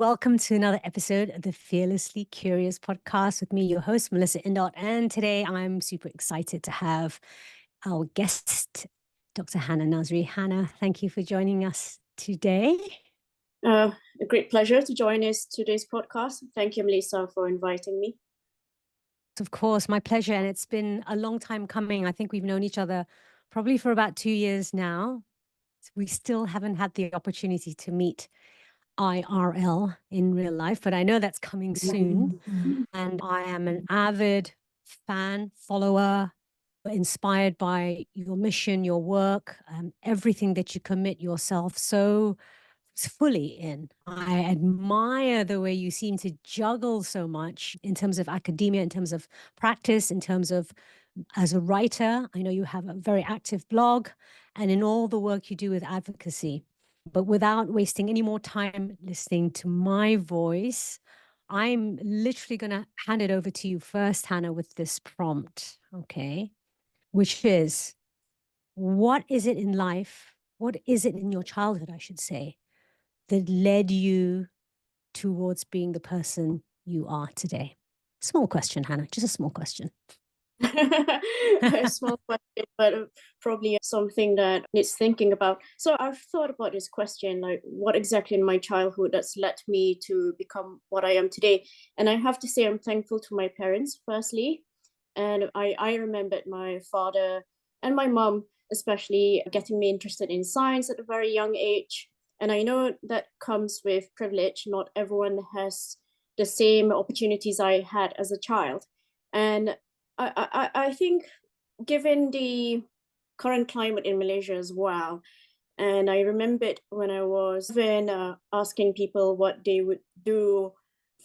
Welcome to another episode of the Fearlessly Curious podcast with me, your host, Melissa Indot. And today I'm super excited to have our guest, Dr. Hannah Nazri. Hannah, thank you for joining us today. A great pleasure to join us today's podcast. Thank you, Melissa, for inviting me. Of course, my pleasure. And it's been a long time coming. I think we've known each other probably for about 2 years now. We still haven't had the opportunity to meet IRL in real life, but I know that's coming soon. And I am an avid fan, follower, inspired by your mission, your work, everything that you commit yourself so fully in. I admire the way you seem to juggle so much in terms of academia, in terms of practice, in terms of as a writer. I know you have a very active blog and in all the work you do with advocacy. But without wasting any more time listening to my voice, I'm literally going to hand it over to you first, Hannah, with this prompt, okay? Which is, what is it in life? What is it in your childhood, I should say, that led you towards being the person you are today? Small question, Hannah, just a small question. A small question, but probably something that needs thinking about. So I've thought about this question, like what exactly in my childhood that's led me to become what I am today. And I have to say I'm thankful to my parents, firstly. And I remembered my father and my mom, especially getting me interested in science at a very young age. And I know that comes with privilege. Not everyone has the same opportunities I had as a child. And I think given the current climate in Malaysia as well, and I remembered when I was even asking people what they would do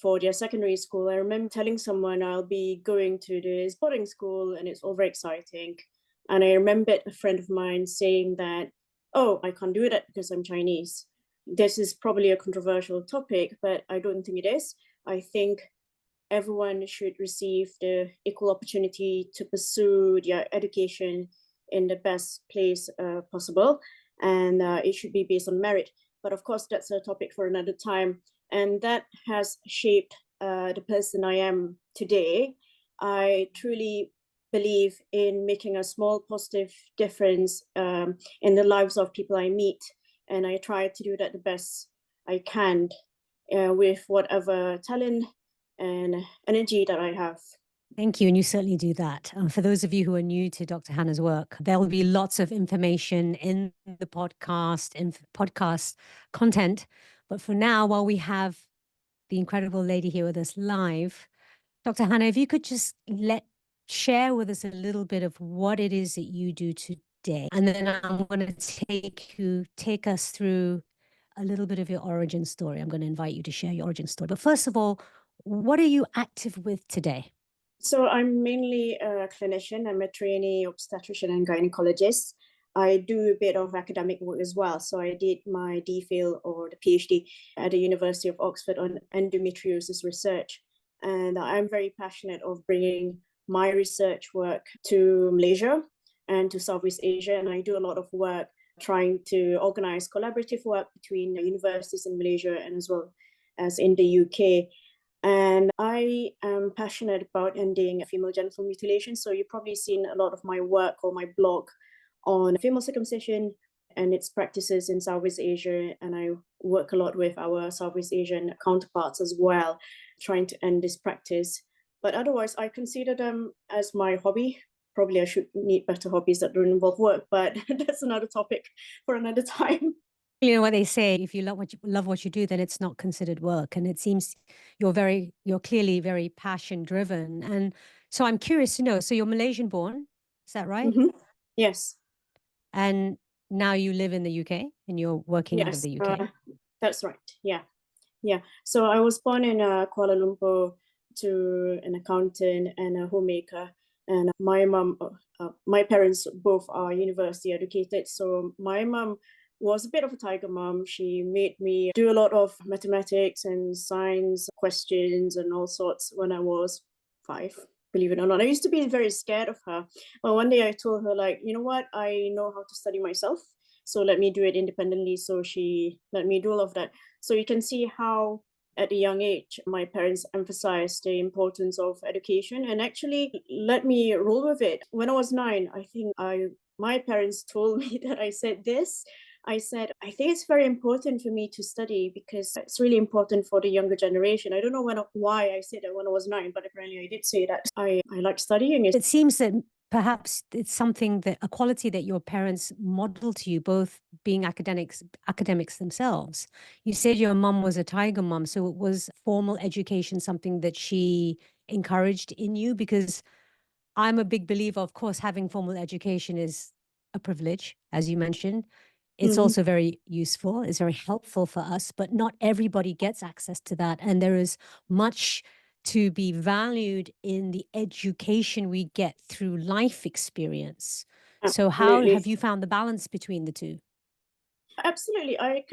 for their secondary school, I remember telling someone I'll be going to this boarding school and it's all very exciting. And I remembered a friend of mine saying that, oh, I can't do that because I'm Chinese. This is probably a controversial topic, but I don't think it is. I think everyone should receive the equal opportunity to pursue their education in the best place possible. And it should be based on merit. But of course, that's a topic for another time. And that has shaped the person I am today. I truly believe in making a small positive difference in the lives of people I meet. And I try to do that the best I can with whatever talent and energy that I have. Thank you. And you certainly do that. For those of you who are new to Dr. Hannah's work, there will be lots of information in the podcast content. But for now, while we have the incredible lady here with us live, Dr. Hannah, if you could just share with us a little bit of what it is that you do today. And then I'm going to take us through a little bit of your origin story. I'm going to invite you to share your origin story. But first of all, what are you active with today? So I'm mainly a clinician. I'm a trainee obstetrician and gynecologist. I do a bit of academic work as well. So I did my DPhil or the PhD at the University of Oxford on endometriosis research. And I'm very passionate of bringing my research work to Malaysia and to Southeast Asia. And I do a lot of work trying to organize collaborative work between the universities in Malaysia and as well as in the UK. And I am passionate about ending female genital mutilation. So you've probably seen a lot of my work or my blog on female circumcision and its practices in Southeast Asia. And I work a lot with our Southeast Asian counterparts as well, trying to end this practice. But otherwise, I consider them as my hobby. Probably I should need better hobbies that don't involve work, but that's another topic for another time. You know what they say, if you love what you do, then it's not considered work. And it seems you're clearly very passion driven. And so I'm curious to know, so you're Malaysian born, is that right? Mm-hmm. Yes. And now you live in the UK and you're working out of the UK. That's right. Yeah. So I was born in Kuala Lumpur to an accountant and a homemaker. And my parents both are university educated. So my mom was a bit of a tiger mom. She made me do a lot of mathematics and science questions and all sorts when I was 5. Believe it or not, I used to be very scared of her. But one day I told her, like, you know what? I know how to study myself. So let me do it independently. So she let me do all of that. So you can see how at a young age, my parents emphasized the importance of education and actually let me roll with it. When I was 9, I think my parents told me that I said this. I said, I think it's very important for me to study because it's really important for the younger generation. I don't know why I said that when I was 9, but apparently I did say that I like studying. It seems that perhaps it's something that a quality that your parents modeled to you, both being academics themselves. You said your mum was a tiger mum, so was formal education something that she encouraged in you? Because I'm a big believer, of course, having formal education is a privilege, as you mentioned. It's Mhm. also very useful, it's very helpful for us, but not everybody gets access to that. And there is much to be valued in the education we get through life experience. So how Absolutely. have you found the balance between the two? Absolutely. I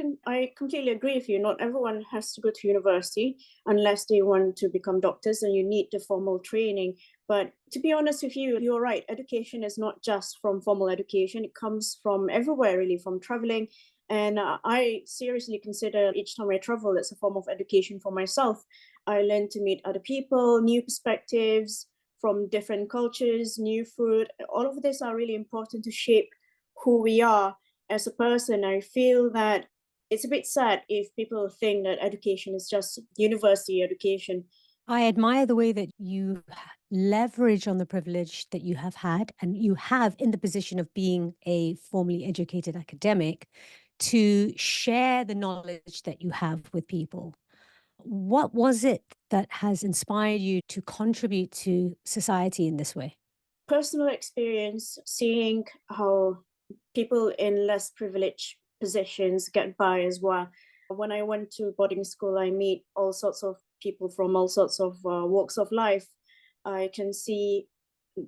completely agree with you. Not everyone has to go to university unless they want to become doctors and you need the formal training. But to be honest with you, you're right. Education is not just from formal education. It comes from everywhere, really, from traveling. And I seriously consider each time I travel, it's a form of education for myself. I learn to meet other people, new perspectives from different cultures, new food. All of this are really important to shape who we are as a person. I feel that it's a bit sad if people think that education is just university education. I admire the way that you leverage on the privilege that you have had and you have in the position of being a formally educated academic to share the knowledge that you have with people. What was it that has inspired you to contribute to society in this way? Personal experience, seeing how people in less privileged positions get by as well. When I went to boarding school, I meet all sorts of people from all sorts of walks of life. I can see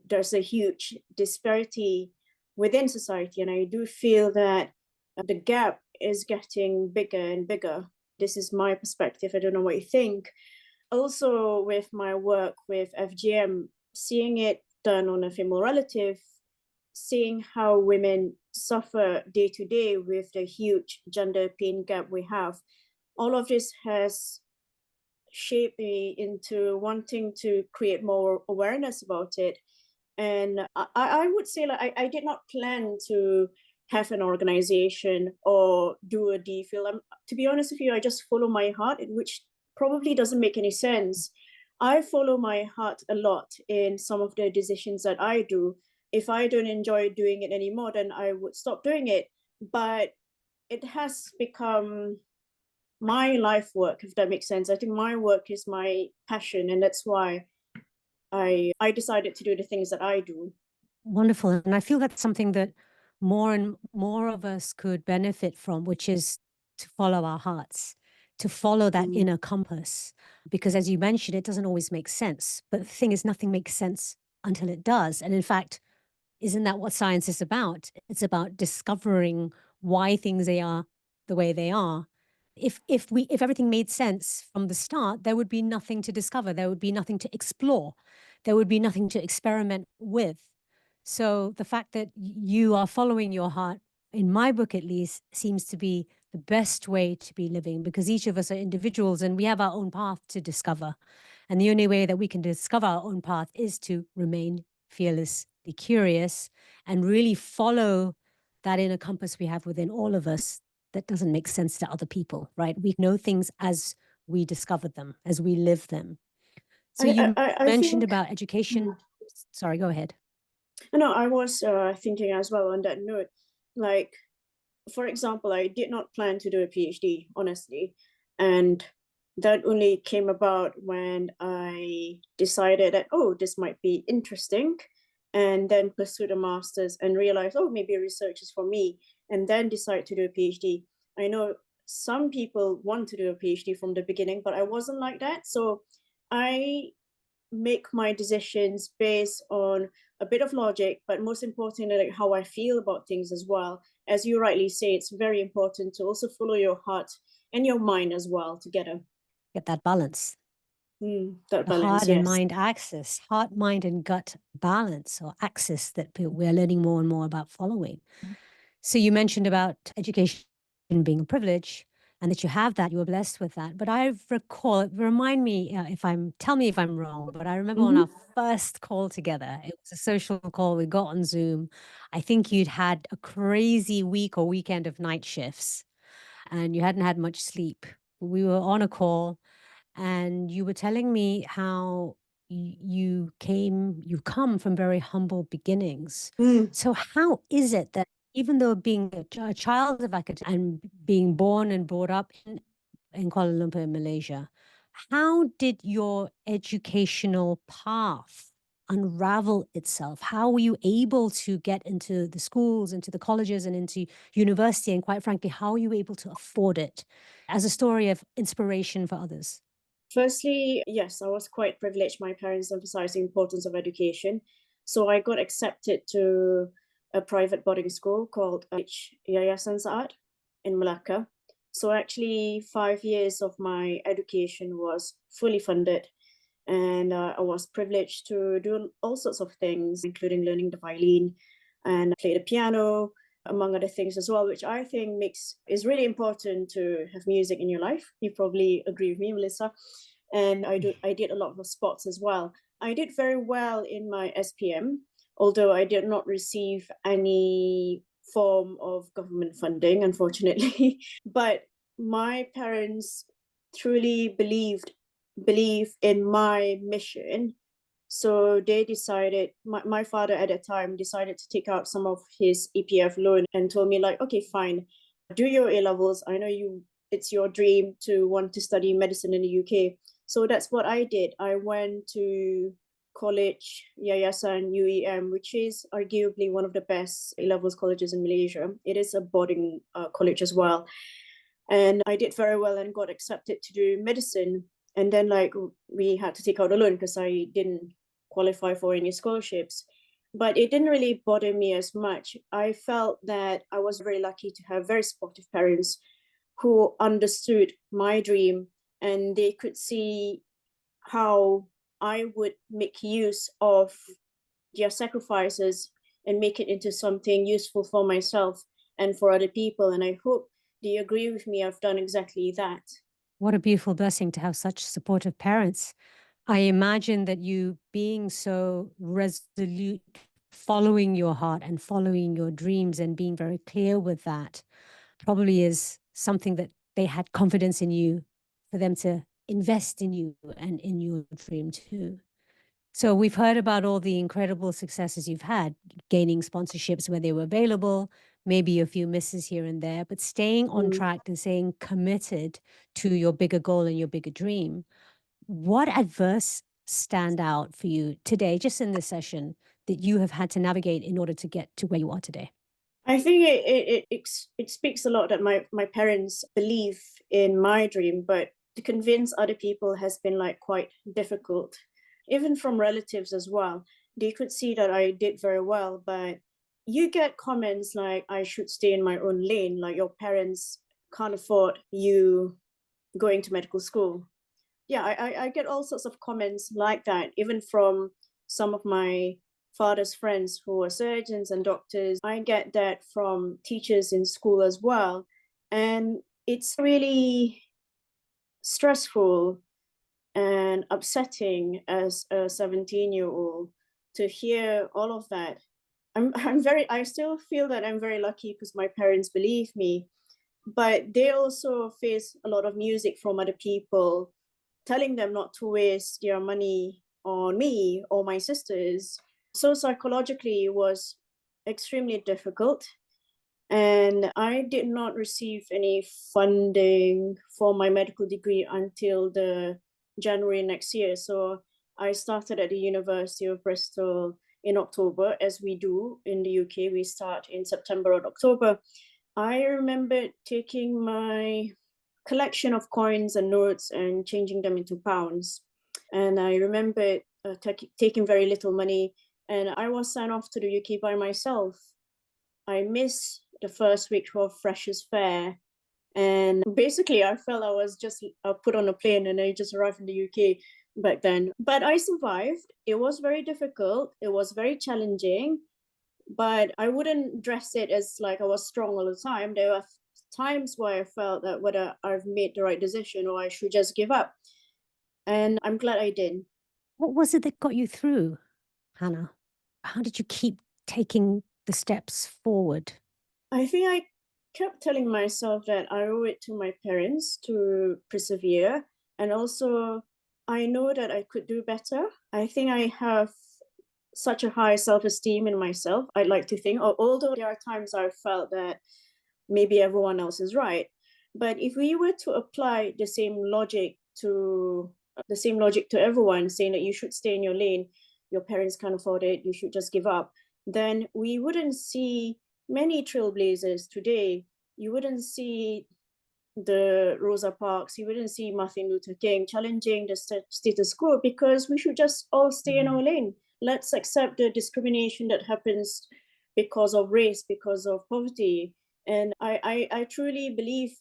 there's a huge disparity within society, and I do feel that the gap is getting bigger and bigger. This is my perspective. I don't know what you think. Also, with my work with FGM, seeing it done on a female relative, seeing how women suffer day to day with the huge gender pain gap we have, all of this has shaped me into wanting to create more awareness about it. And I would say, like, I did not plan to have an organization or do a DPhil. To be honest with you, I just follow my heart, which probably doesn't make any sense. I follow my heart a lot in some of the decisions that I do. If I don't enjoy doing it anymore, then I would stop doing it. But it has become my life work, if that makes sense. I think my work is my passion, and that's why I decided to do the things that I do. Wonderful. And I feel that's something that more and more of us could benefit from, which is to follow our hearts, to follow that Mm. inner compass. Because as you mentioned, it doesn't always make sense. But the thing is, nothing makes sense until it does. And in fact, isn't that what science is about? It's about discovering why things are the way they are. If everything made sense from the start, there would be nothing to discover. There would be nothing to explore. There would be nothing to experiment with. So the fact that you are following your heart, in my book at least, seems to be the best way to be living, because each of us are individuals and we have our own path to discover. And the only way that we can discover our own path is to remain fearlessly curious and really follow that inner compass we have within all of us that doesn't make sense to other people, right? We know things as we discover them, as we live them. So you I mentioned think, about education. Sorry, go ahead. no, I was thinking as well on that note. Like, for example, I did not plan to do a PhD, honestly. And that only came about when I decided that, oh, this might be interesting. And then pursued a master's and realized, oh, maybe research is for me. And then decide to do a PhD. I know some people want to do a PhD from the beginning, but I wasn't like that. So I make my decisions based on a bit of logic, but most importantly, like how I feel about things as well. As you rightly say, it's very important to also follow your heart and your mind as well together. Get that balance, That the balance, heart and yes. mind axis, heart, mind, and gut balance or axis that we're learning more and more about following. So you mentioned about education being a privilege. and that you have that, you were blessed with that. But I recall, remind me tell me if I'm wrong, but I remember on Mhm. our first call together, it was a social call, we got on Zoom. I think you'd had a crazy week or weekend of night shifts and you hadn't had much sleep. We were on a call and you were telling me how you come from very humble beginnings. Mm. So how is it that even though being a child of academia and being born and brought up in Kuala Lumpur in Malaysia, how did your educational path unravel itself? How were you able to get into the schools, into the colleges, and into university? And quite frankly, how are you able to afford it as a story of inspiration for others? Firstly, yes, I was quite privileged. My parents emphasized the importance of education. So I got accepted to a private boarding school called Yayasan Saad in Malacca. So actually, 5 years of my education was fully funded. And I was privileged to do all sorts of things, including learning the violin and play the piano, among other things as well, which I think is really important to have music in your life. You probably agree with me, Melissa. And I did a lot of sports as well. I did very well in my SPM, although I did not receive any form of government funding, unfortunately. But my parents truly believe in my mission. So they decided, my father at that time decided to take out some of his EPF loan and told me like, okay, fine, do your A levels. I know it's your dream to want to study medicine in the UK. So that's what I did. I went to college, Yayasan UEM, which is arguably one of the best A levels colleges in Malaysia. It is a boarding college as well. And I did very well and got accepted to do medicine. And then like we had to take out a loan because I didn't qualify for any scholarships. But it didn't really bother me as much. I felt that I was very lucky to have very supportive parents who understood my dream, and they could see how I would make use of their sacrifices and make it into something useful for myself and for other people. And I hope they agree with me. I've done exactly that. What a beautiful blessing to have such supportive parents. I imagine that you being so resolute, following your heart and following your dreams and being very clear with that probably is something that they had confidence in you for them to invest in you and in your dream too. So we've heard about all the incredible successes you've had, gaining sponsorships where they were available, maybe a few misses here and there, but staying on Mm. track and staying committed to your bigger goal and your bigger dream. What adverse stand out for you today, just in this session, that you have had to navigate in order to get to where you are today? I think it speaks a lot that my parents believe in my dream, but to convince other people has been like quite difficult, even from relatives as well. They could see that I did very well, but you get comments like I should stay in my own lane, like your parents can't afford you going to medical school. Yeah, I get all sorts of comments like that, even from some of my father's friends who are surgeons and doctors. I get that from teachers in school as well. And it's really stressful and upsetting as a 17-year-old to hear all of that. I still feel that I'm very lucky because my parents believe me, but they also face a lot of music from other people telling them not to waste their money on me or my sisters. So psychologically, it was extremely difficult. And I did not receive any funding for my medical degree until the January next year. So I started at the University of Bristol in October, as we do in the UK. We start in September or October. I remember taking my collection of coins and notes and changing them into pounds. And I remember taking very little money, and I was sent off to the UK by myself. I missed the first week of Freshers' Fair. And basically, I felt I was just put on a plane and I just arrived in the UK back then. But I survived. It was very difficult. It was very challenging, but I wouldn't dress it as like I was strong all the time. There were times where I felt that whether I've made the right decision or I should just give up. And I'm glad I did. What was it that got you through, Hannah? How did you keep taking the steps forward? I think I kept telling myself that I owe it to my parents to persevere. And also, I know that I could do better. I think I have such a high self-esteem in myself. I'd like to think, although there are times I've felt that maybe everyone else is right. But if we were to apply the same logic to everyone, saying that you should stay in your lane, your parents can't afford it, you should just give up, then we wouldn't see many trailblazers today. You wouldn't see the Rosa Parks, you wouldn't see Martin Luther King challenging the status quo, because we should just all stay in our lane. Let's accept the discrimination that happens because of race, because of poverty. And I truly believe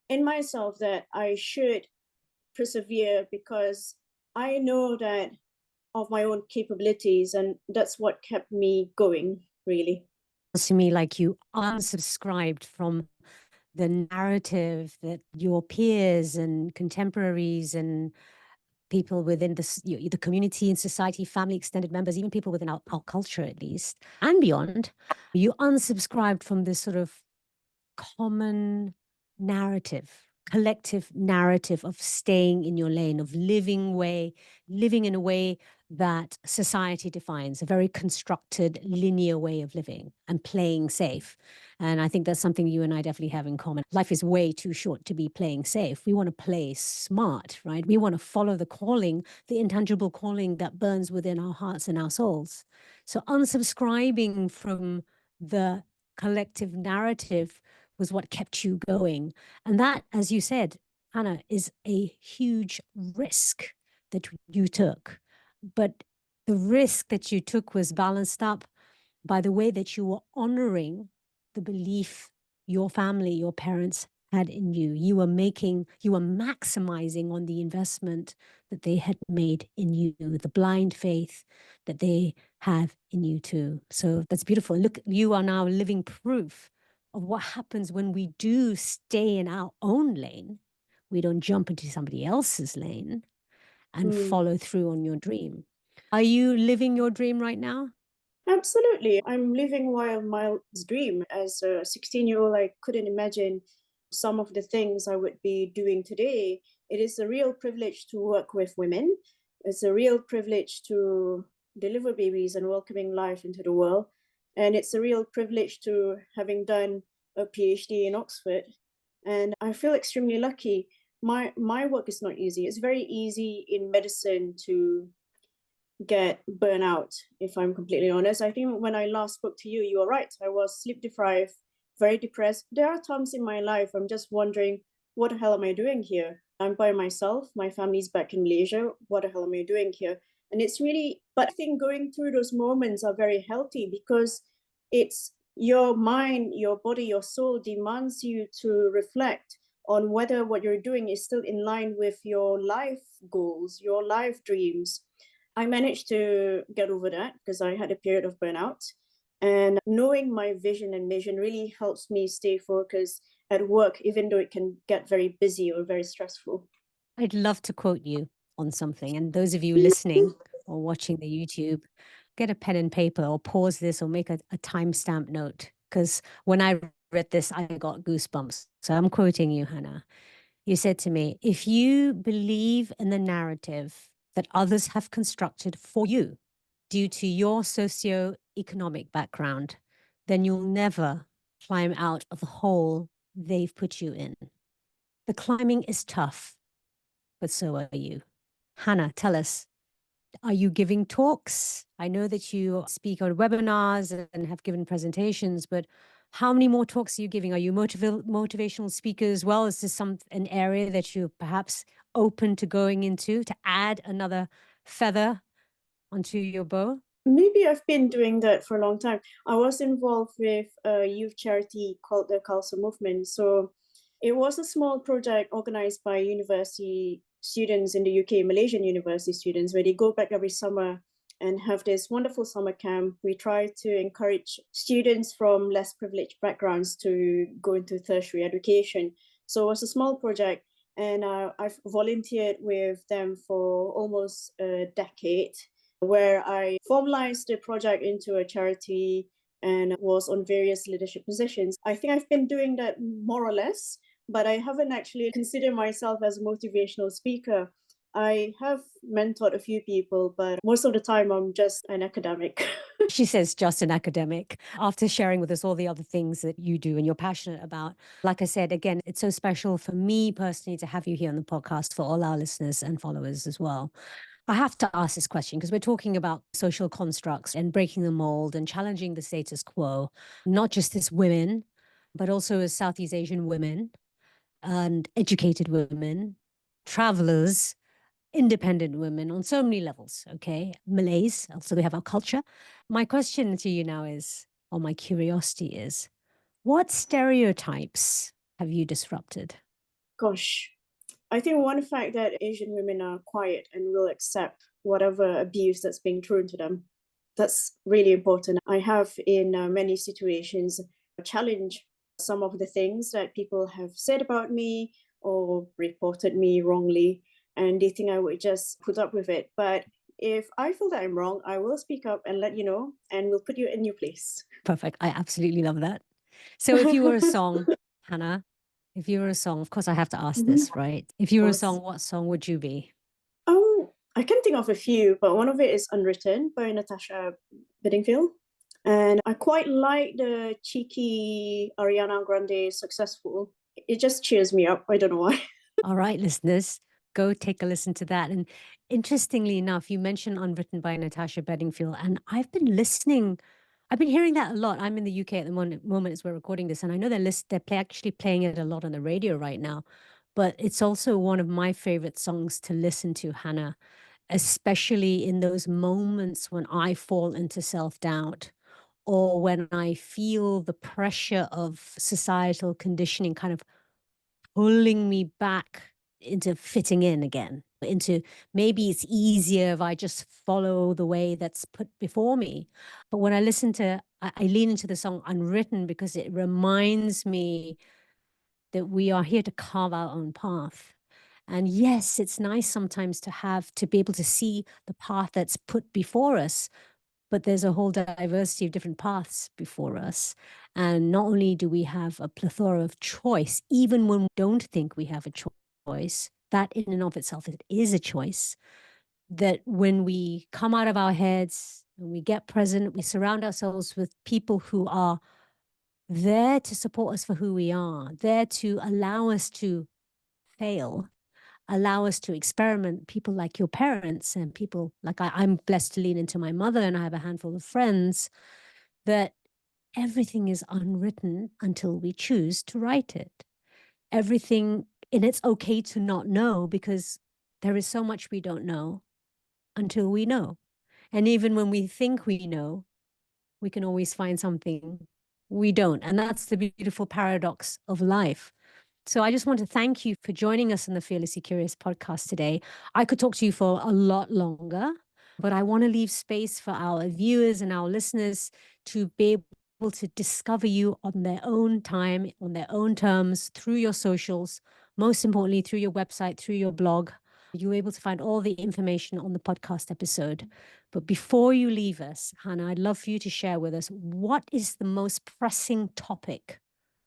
in myself that I should persevere, because I know that of my own capabilities, and that's what kept me going, really. To me, like you unsubscribed from the narrative that your peers and contemporaries and people within the community and society, family, extended members, even people within our culture at least, and beyond, you unsubscribed from this sort of common narrative, collective narrative of staying in your lane, of living in a way that society defines, a very constructed, linear way of living and playing safe. And I think that's something you and I definitely have in common. Life is way too short to be playing safe. We want to play smart, right? We want to follow the calling, the intangible calling that burns within our hearts and our souls. So unsubscribing from the collective narrative was what kept you going. And that, as you said, Hannah, is a huge risk that you took. But the risk that you took was balanced up by the way that you were honoring the belief your family, your parents had in you. You were maximizing on the investment that they had made in you, the blind faith that they have in you too. So that's beautiful. Look, you are now living proof of what happens when we do stay in our own lane. We don't jump into somebody else's lane and follow through on your dream. Are you living your dream right now? Absolutely. I'm living Wild Mild's dream. As a 16-year-old, I couldn't imagine some of the things I would be doing today. It is a real privilege to work with women. It's a real privilege to deliver babies and welcoming life into the world. And it's a real privilege to having done a PhD in Oxford. And I feel extremely lucky. My work is not easy. It's very easy in medicine to get burnout, if I'm completely honest. I think when I last spoke to you, you were right. I was sleep deprived, very depressed. There are times in my life I'm just wondering, what the hell am I doing here? I'm by myself. My family's back in Malaysia. What the hell am I doing here? And it's really, but I think going through those moments are very healthy, because it's your mind, your body, your soul demands you to reflect on whether what you're doing is still in line with your life goals, your life dreams. I managed to get over that because I had a period of burnout. And knowing my vision and mission really helps me stay focused at work, even though it can get very busy or very stressful. I'd love to quote you on something. And those of you listening or watching the YouTube, get a pen and paper or pause this or make a timestamp note. Because when I read this, I got goosebumps. So I'm quoting you, Hannah. You said to me, if you believe in the narrative that others have constructed for you due to your socioeconomic background, then you'll never climb out of the hole they've put you in. The climbing is tough, but so are you. Hannah, tell us, are you giving talks? I know that you speak on webinars and have given presentations, but how many more talks are you giving? Are you motivational speaker as well? Is this an area that you're perhaps open to going into to add another feather onto your bow? Maybe I've been doing that for a long time. I was involved with a youth charity called the Khalsa Movement. So it was a small project organized by university students in the UK, Malaysian university students, where they go back every summer and have this wonderful summer camp. We try to encourage students from less privileged backgrounds to go into tertiary education. So it was a small project, and I've volunteered with them for almost a decade, where I formalized the project into a charity and was on various leadership positions. I think I've been doing that more or less, but I haven't actually considered myself as a motivational speaker. I have mentored a few people, but most of the time I'm just an academic. She says just an academic after sharing with us all the other things that you do and you're passionate about. Like I said, again, it's so special for me personally to have you here on the podcast, for all our listeners and followers as well. I have to ask this question because we're talking about social constructs and breaking the mold and challenging the status quo, not just as women, but also as Southeast Asian women and educated women, travelers, independent women on so many levels. Okay. Malays. Also, we have our culture. My question to you now is, or my curiosity is, what stereotypes have you disrupted? Gosh, I think one fact that Asian women are quiet and will accept whatever abuse that's being thrown to them. That's really important. I have, in many situations, challenged some of the things that people have said about me or reported me wrongly, and they think I would just put up with it. But if I feel that I'm wrong, I will speak up and let you know, and we'll put you in your place. Perfect. I absolutely love that. So if you were a song, Hannah, if you were a song, of course I have to ask this, right? If you were a song, what song would you be? I can think of a few, but one of it is Unwritten by Natasha Bedingfield. And I quite like the cheeky Ariana Grande Successful. It just cheers me up. I don't know why. All right, listeners, go take a listen to that. And interestingly enough, you mentioned Unwritten by Natasha Bedingfield, and I've been hearing that a lot. I'm in the UK at the moment as we're recording this, and I know they're actually playing it a lot on the radio right now. But it's also one of my favorite songs to listen to, Hannah, especially in those moments when I fall into self-doubt or when I feel the pressure of societal conditioning kind of pulling me back into fitting in again, into maybe it's easier if I just follow the way that's put before me. But when I I lean into the song Unwritten because it reminds me that we are here to carve our own path. And yes, it's nice sometimes to be able to see the path that's put before us, but there's a whole diversity of different paths before us. And not only do we have a plethora of choice, even when we don't think we have a choice, that in and of itself it is a choice, that when we come out of our heads and we get present, we surround ourselves with people who are there to support us for who we are, there to allow us to fail, allow us to experiment, people like your parents and people like I'm blessed to lean into my mother, and I have a handful of friends, that everything is unwritten until we choose to write it. Everything, and it's okay to not know because there is so much we don't know until we know. And even when we think we know, we can always find something we don't. And that's the beautiful paradox of life. So I just want to thank you for joining us on the Fearlessly Curious podcast today. I could talk to you for a lot longer, but I want to leave space for our viewers and our listeners to be able to discover you on their own time, on their own terms, through your socials, most importantly, through your website, through your blog. You're able to find all the information on the podcast episode. But before you leave us, Hannah, I'd love for you to share with us, what is the most pressing topic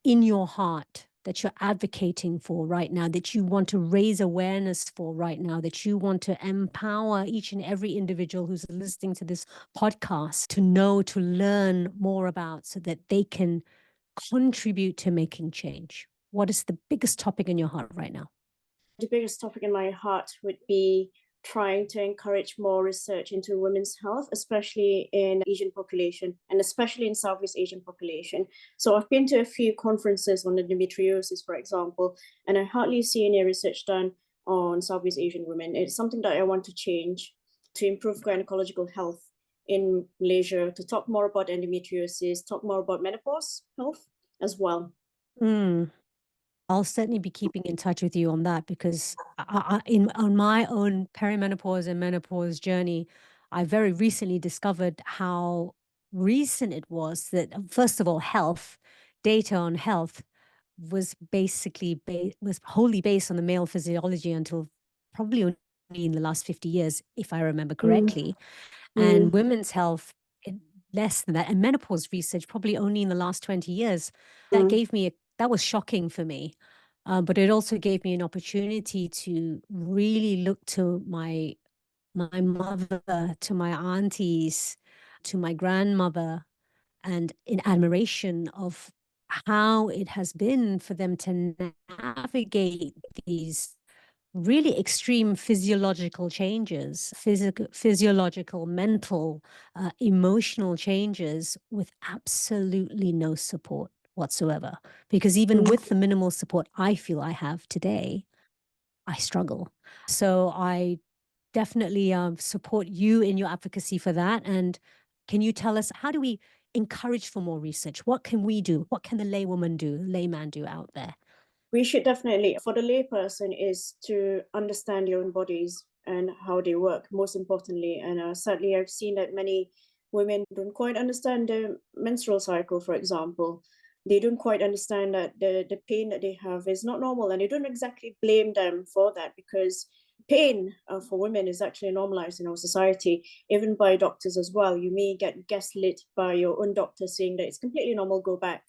in your heart that you're advocating for right now, that you want to raise awareness for right now, that you want to empower each and every individual who's listening to this podcast to know, to learn more about, so that they can contribute to making change? What is the biggest topic in your heart right now? The biggest topic in my heart would be trying to encourage more research into women's health, especially in Asian population and especially in Southeast Asian population. So I've been to a few conferences on endometriosis, for example, and I hardly see any research done on Southeast Asian women. It's something that I want to change to improve gynecological health in Malaysia, to talk more about endometriosis, talk more about menopause health as well. I'll certainly be keeping in touch with you on that, because on my own perimenopause and menopause journey, I very recently discovered how recent it was that, first of all, data on health was basically was wholly based on the male physiology until probably only in the last 50 years, if I remember Mm, correctly. And mm, women's health, less than that. And menopause research, probably only in the last 20 years. That mm, gave me, that was shocking for me. But it also gave me an opportunity to really look to my mother, to my aunties, to my grandmother, and in admiration of how it has been for them to navigate these really extreme physiological changes, physiological, mental, emotional changes with absolutely no support whatsoever. Because even mm. with the minimal support I feel I have today, I struggle. So I definitely support you in your advocacy for that. And can you tell us, how do we encourage for more research? What can we do? What can the layman do out there? We should definitely, for the layperson, is to understand your own bodies and how they work, most importantly. And sadly, I've seen that many women don't quite understand the menstrual cycle, for example. They don't quite understand that the pain that they have is not normal, and they don't exactly blame them for that, because pain for women is actually normalized in our society, even by doctors as well. You may get gaslit by your own doctor saying that it's completely normal, go back.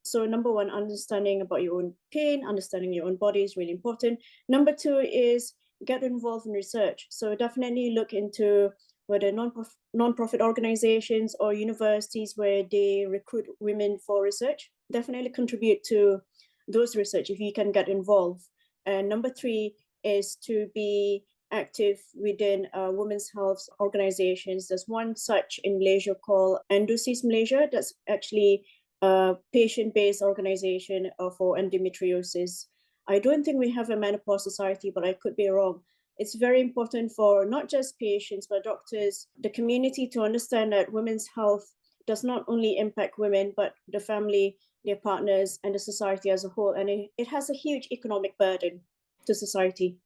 So number one, understanding about your own pain, understanding your own body is really important. Number two is get involved in research. So definitely look into whether non-profit organizations or universities where they recruit women for research. Definitely contribute to those research if you can get involved. And number three is to be active within women's health organizations. There's one such in Malaysia called Endocyst Malaysia. That's actually a patient-based organization for endometriosis. I don't think we have a menopause society, but I could be wrong. It's very important for not just patients, but doctors, the community, to understand that women's health does not only impact women, but the family, their partners, and the society as a whole. And it has a huge economic burden to society.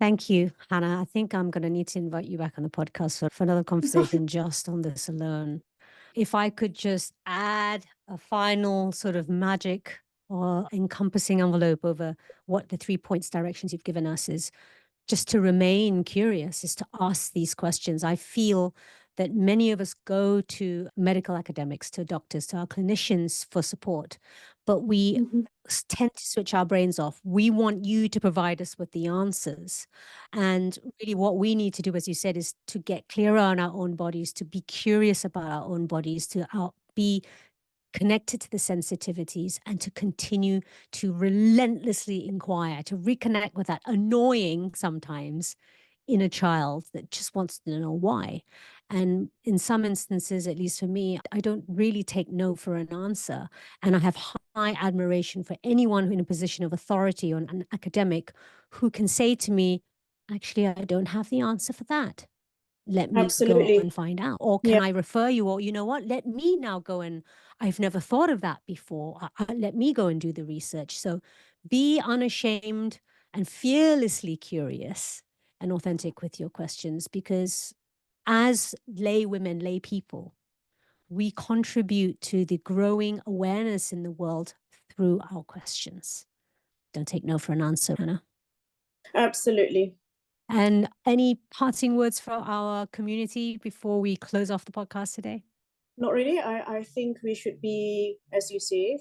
Thank you, Hannah. I think I'm going to need to invite you back on the podcast for another conversation just on this alone. If I could just add a final sort of magic or encompassing envelope over what the 3 points directions you've given us is, just to remain curious, is to ask these questions. I feel that many of us go to medical academics, to doctors, to our clinicians for support, but we tend to switch our brains off. We want you to provide us with the answers. And really what we need to do, as you said, is to get clearer on our own bodies, to be curious about our own bodies, to be connected to the sensitivities, and to continue to relentlessly inquire, to reconnect with that annoying, sometimes, inner child that just wants to know why. And in some instances, at least for me, I don't really take no for an answer. And I have high admiration for anyone in a position of authority or an academic who can say to me, actually, I don't have the answer for that. Let me go Absolutely. and find out. Or Yeah. can I refer you? Or, you know what, let me now go and, I've never thought of that before. Let me go and do the research. So be unashamed and fearlessly curious and authentic with your questions, because as lay women, lay people, we contribute to the growing awareness in the world through our questions. Don't take no for an answer, Anna. Absolutely. And any parting words for our community before we close off the podcast today? Not really. I think we should be, as you say,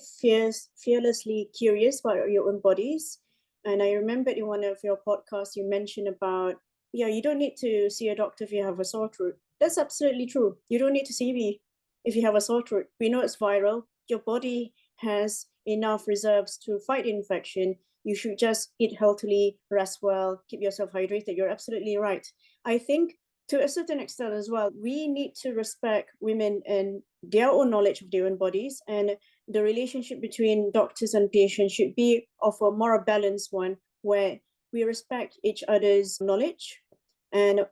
fearlessly curious about your own bodies. And I remembered in one of your podcasts, you mentioned about, yeah, you don't need to see a doctor if you have a sore throat. That's absolutely true. You don't need to see me if you have a sore throat. We know it's viral. Your body has enough reserves to fight infection. You should just eat healthily, rest well, keep yourself hydrated. You're absolutely right. I think to a certain extent as well, we need to respect women and their own knowledge of their own bodies, and the relationship between doctors and patients should be of a more balanced one, where we respect each other's knowledge. And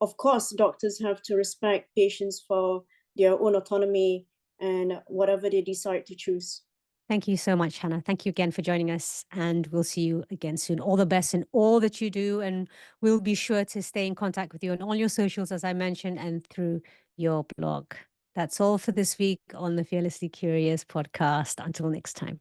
of course, doctors have to respect patients for their own autonomy and whatever they decide to choose. Thank you so much, Hannah. Thank you again for joining us, and we'll see you again soon. All the best in all that you do, and we'll be sure to stay in contact with you on all your socials, as I mentioned, and through your blog. That's all for this week on the Fearlessly Curious podcast. Until next time.